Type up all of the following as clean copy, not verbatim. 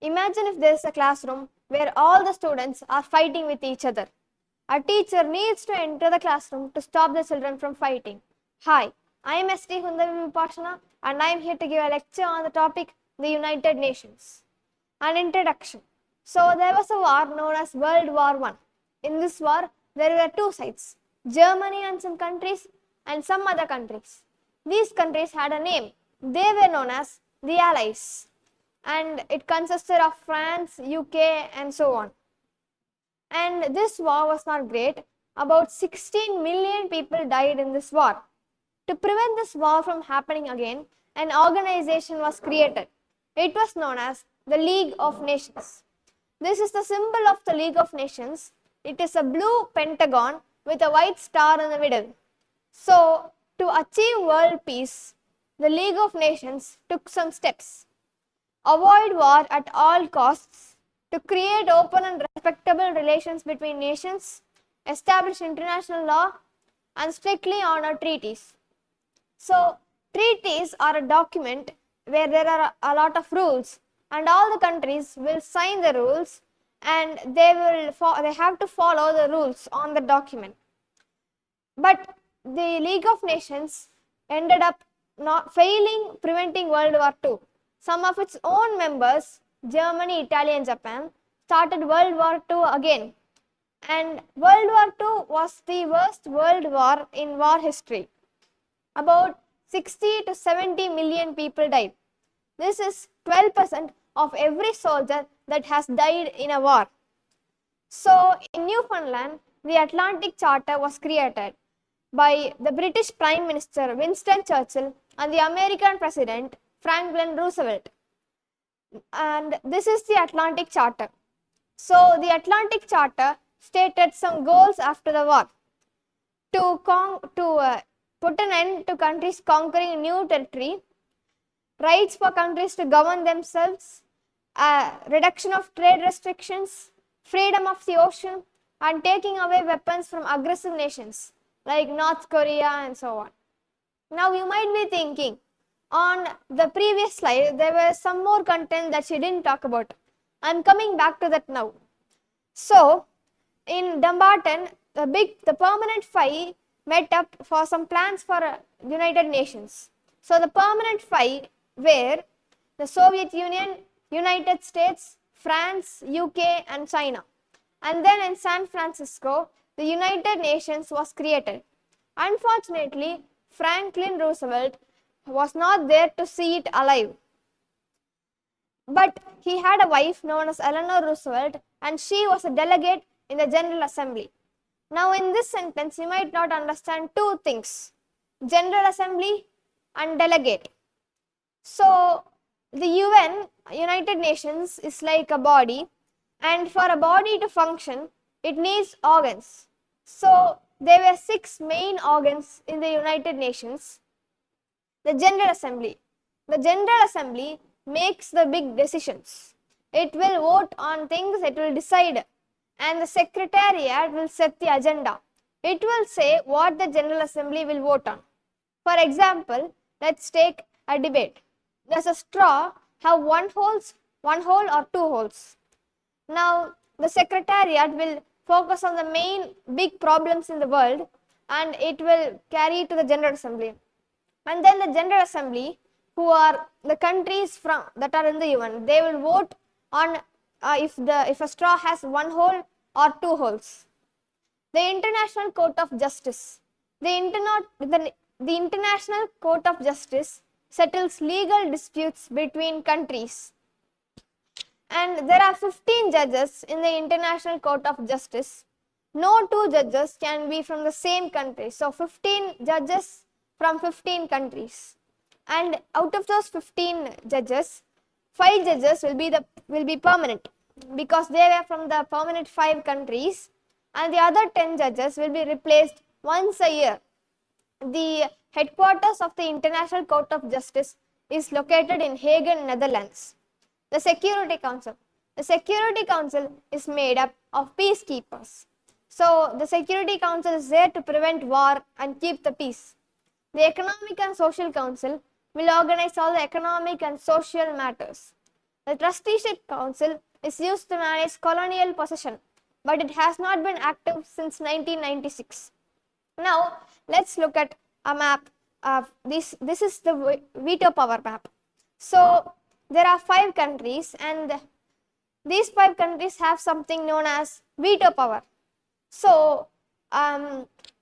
Imagine if there is a classroom where all the students are fighting with each other. A teacher needs to enter the classroom to stop the children from fighting. Hi, I am ST Hunthavi Vipassana and I am here to give a lecture on the topic the United Nations. An introduction. So there was a war known as World War I. In this war, there were two sides, Germany and some countries and some other countries. These countries had a name. They were known as the Allies, and it consisted of France, UK and so on. And this war was not great. About 16 million people died in this war. To prevent this war from happening again, an organization was created. It was known as the League of Nations. This is the symbol of the League of Nations. It is a blue pentagon with a white star in the middle. So, to achieve world peace, the League of Nations took some steps. Avoid war at all costs, to create open and respectable relations between nations, establish international law, and strictly honor treaties. So, treaties are a document where there are a lot of rules, and all the countries will sign the rules, and they have to follow the rules on the document. But the League of Nations ended up not failing preventing World War II. Some of its own members, Germany, Italy and Japan, started World War II again. And World War II was the worst world war in war history. About 60 to 70 million people died. This is 12% of every soldier that has died in a war. So, in Newfoundland, the Atlantic Charter was created by the British Prime Minister Winston Churchill and the American President Franklin Roosevelt. And this is the Atlantic Charter. So, the Atlantic Charter stated some goals after the war to put an end to countries conquering new territory, rights for countries to govern themselves, reduction of trade restrictions, freedom of the ocean, and taking away weapons from aggressive nations like North Korea and so on. Now you might be thinking, on the previous slide there was some more content that she didn't talk about. I'm coming back to that now. So in Dumbarton, the permanent five met up for some plans for United Nations. So the permanent five were the Soviet Union, United States, France, UK and China. And then in San Francisco, the United Nations was created. Unfortunately, Franklin Roosevelt was not there to see it alive. But he had a wife known as Eleanor Roosevelt, and she was a delegate in the General Assembly. Now in this sentence, you might not understand two things, General Assembly and delegate. So the UN, United Nations, is like a body, and for a body to function, it needs organs. So there were 6 main organs in the United Nations. The General Assembly. The General Assembly makes the big decisions. It will vote on things, it will decide, and the Secretariat will set the agenda. It will say what the General Assembly will vote on. For example, let's take a debate. Does a straw have one hole or 2 holes? Now, the Secretariat will focus on the main big problems in the world, and it will carry it to the General Assembly. And then the General Assembly, who are the countries that are in the UN, they will vote on if a straw has 1 hole or 2 holes. The International Court of Justice. The International Court of Justice settles legal disputes between countries. And there are 15 judges in the International Court of Justice. No 2 judges can be from the same country. So 15 judges from 15 countries. And out of those 15 judges, 5 judges will be permanent because they were from the permanent 5 countries, and the other 10 judges will be replaced once a year. The headquarters of the International Court of Justice is located in Hague, Netherlands. The Security Council. The Security Council is made up of peacekeepers. So the Security Council is there to prevent war and keep the peace. The Economic and Social Council will organize all the economic and social matters. The trusteeship council is used to manage colonial possession, but it has not been active since 1996. Now, let's look at a map. This is the veto power map. So, there are 5 countries, and these 5 countries have something known as veto power. So,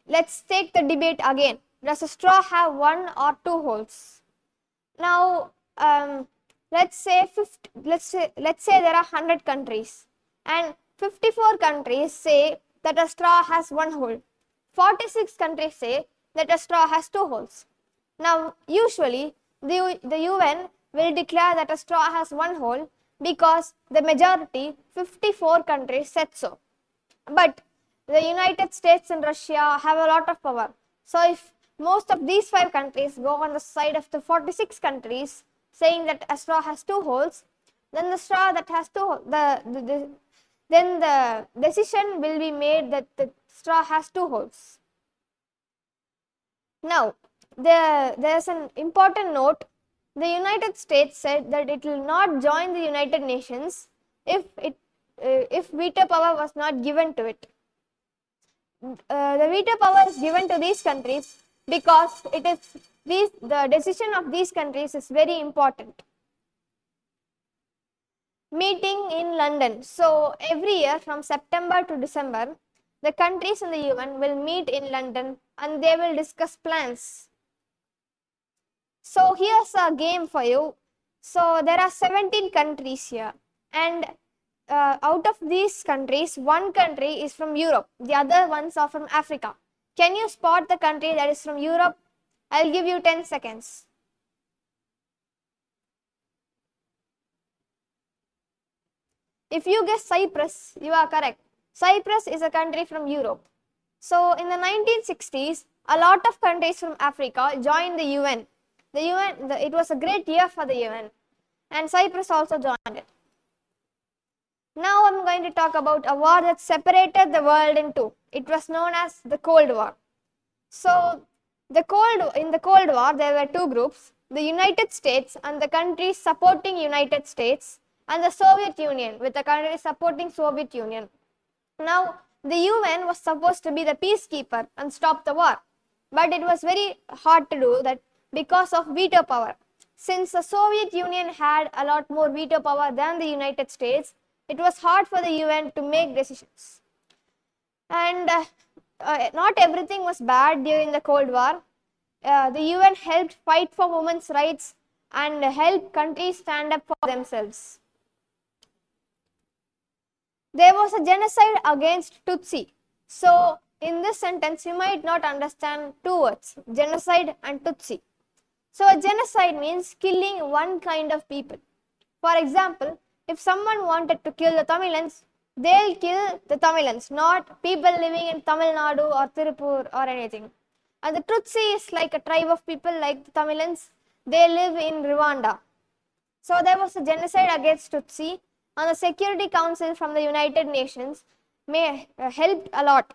let's take the debate again. Does a straw have 1 or 2 holes? Now, let's say there are 100 countries, and 54 countries say that a straw has 1 hole. 46 countries say that a straw has 2 holes. Now, usually the UN will declare that a straw has 1 hole because the majority, 54 countries, said so. But the United States and Russia have a lot of power. So if most of these 5 countries go on the side of the 46 countries saying that a straw has 2 holes, then the straw that has then the decision will be made that the straw has 2 holes. Now, there's an important note. The United States said that it will not join the United Nations if veto power was not given to it. The veto power is given to these countries because the decision of these countries is very important. Meeting in London. So every year from September to December, the countries in the UN will meet in London and they will discuss plans. So here's a game for you. So there are 17 countries here, and out of these countries, 1 country is from Europe, the other ones are from Africa. Can you spot the country that is from Europe? I'll give you 10 seconds. If you guess Cyprus, you are correct. Cyprus is a country from Europe. So in the 1960s, a lot of countries from Africa joined the UN. It was a great year for the UN, and Cyprus also joined it. Now I'm going to talk about a war that separated the world in two. It was known as the Cold War. So in the Cold War, there were 2 groups: the United States and the countries supporting United States, and the Soviet Union with the countries supporting Soviet Union. Now, the UN was supposed to be the peacekeeper and stop the war, but it was very hard to do that because of veto power. Since the Soviet Union had a lot more veto power than the United States, it was hard for the UN to make decisions. And not everything was bad during the Cold War. The UN helped fight for women's rights and helped countries stand up for themselves. There was a genocide against Tutsi. So, in this sentence, you might not understand 2 words, genocide and Tutsi. So, a genocide means killing one kind of people. For example, if someone wanted to kill the Tamilans, they'll kill the Tamilans, not people living in Tamil Nadu or Tirupur or anything. And the Tutsi is like a tribe of people like the Tamilans. They live in Rwanda. So there was a genocide against Tutsi, and the Security Council from the United Nations helped a lot.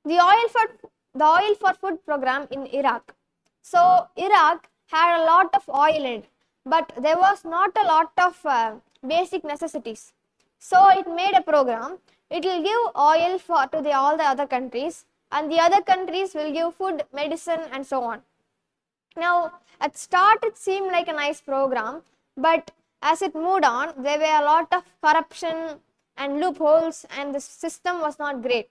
The oil for food program in Iraq. So Iraq had a lot of oil in it, but there was not a lot of basic necessities. So it made a program. It will give oil to all the other countries, and the other countries will give food, medicine, and so on. Now, at start it seemed like a nice program, but as it moved on, there were a lot of corruption and loopholes, and the system was not great.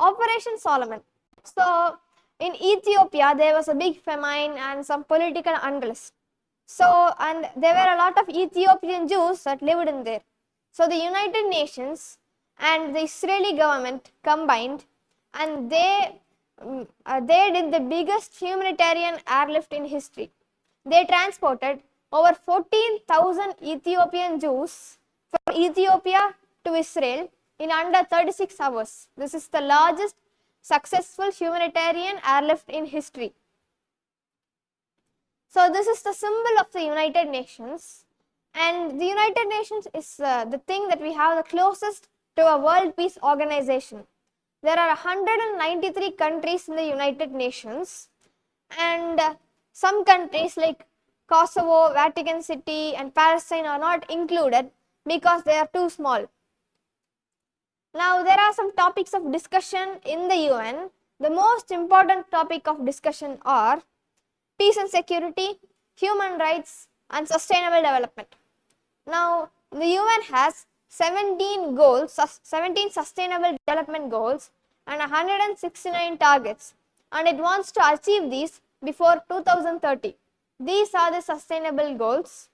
Operation Solomon. So, in Ethiopia, there was a big famine and some political unrest. So, and there were a lot of Ethiopian Jews that lived in there. So, the United Nations and the Israeli government combined, and they did the biggest humanitarian airlift in history. They transported over 14,000 Ethiopian Jews from Ethiopia to Israel in under 36 hours. This is the largest successful humanitarian airlift in history. So this is the symbol of the United Nations, and the United Nations is the thing that we have the closest to a world peace organization. There are 193 countries in the United Nations, and some countries like Kosovo, Vatican City, and Palestine are not included because they are too small. Now, there are some topics of discussion in the UN. The most important topic of discussion are peace and security, human rights, and sustainable development. Now, the UN has 17 goals, 17 sustainable development goals, and 169 targets, and it wants to achieve these before 2030. These are the sustainable goals.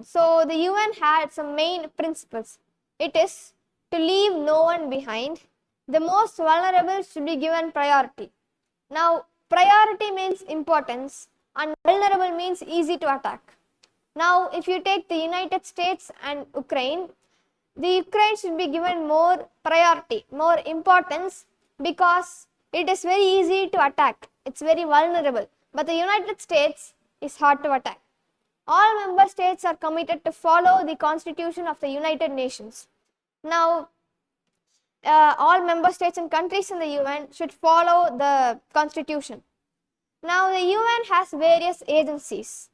So, the UN had some main principles. It is to leave no one behind. The most vulnerable should be given priority. Now, priority means importance, and vulnerable means easy to attack. Now, if you take the United States and Ukraine, the Ukraine should be given more priority, more importance, because it is very easy to attack. It's very vulnerable. But the United States is hard to attack. All member states are committed to follow the Constitution of the United Nations. Now, all member states and countries in the UN should follow the Constitution. Now, the UN has various agencies.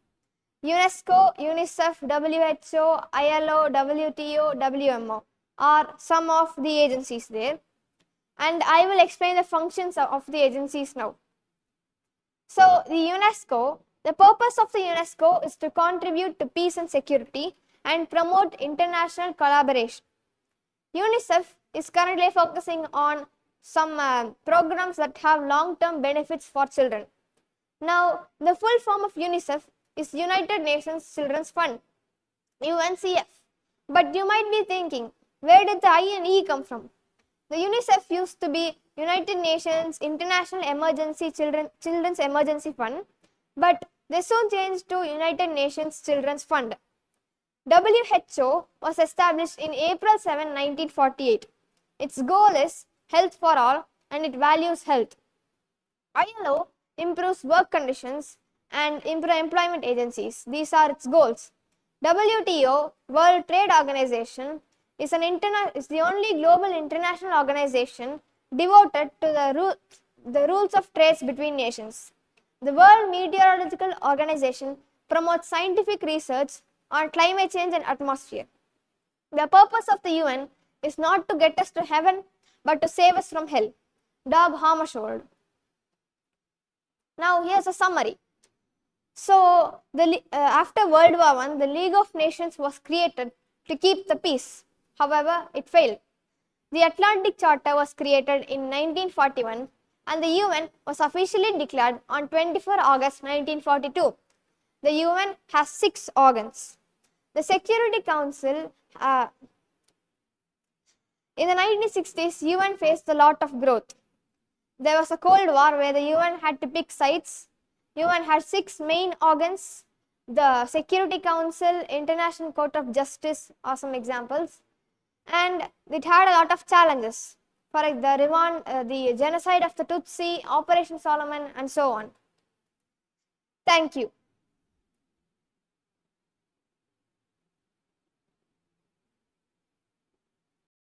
UNESCO, UNICEF, WHO, ILO, WTO, WMO are some of the agencies there, and I will explain the functions of the agencies now. So, the UNESCO, the purpose of the UNESCO is to contribute to peace and security and promote international collaboration. UNICEF is currently focusing on some programs that have long-term benefits for children. Now, the full form of UNICEF is United Nations Children's Fund, UNCF. But you might be thinking, where did the I and E come from? The UNICEF used to be United Nations International Children's Emergency Fund, but they soon changed to United Nations Children's Fund. WHO was established in April 7, 1948. Its goal is health for all, and it values health. ILO improves work conditions and improve employment agencies. These are its goals. WTO, World Trade Organization, is the only global international organization devoted to the rules of trades between nations. The World Meteorological Organization promotes scientific research on climate change and atmosphere. The purpose of the UN is not to get us to heaven, but to save us from hell. Dag Hammarskjöld. Now, here's a summary. So, after World War I, the League of Nations was created to keep the peace. However, it failed. The Atlantic Charter was created in 1941, and the UN was officially declared on 24 August 1942. The UN has 6 organs. The Security Council, in the 1960s, UN faced a lot of growth. There was a Cold War where the UN had to pick sides. UN had 6 main organs. The Security Council, International Court of Justice are some examples. And it had a lot of challenges, for the genocide of the Tutsi, Operation Solomon, and so on. Thank you.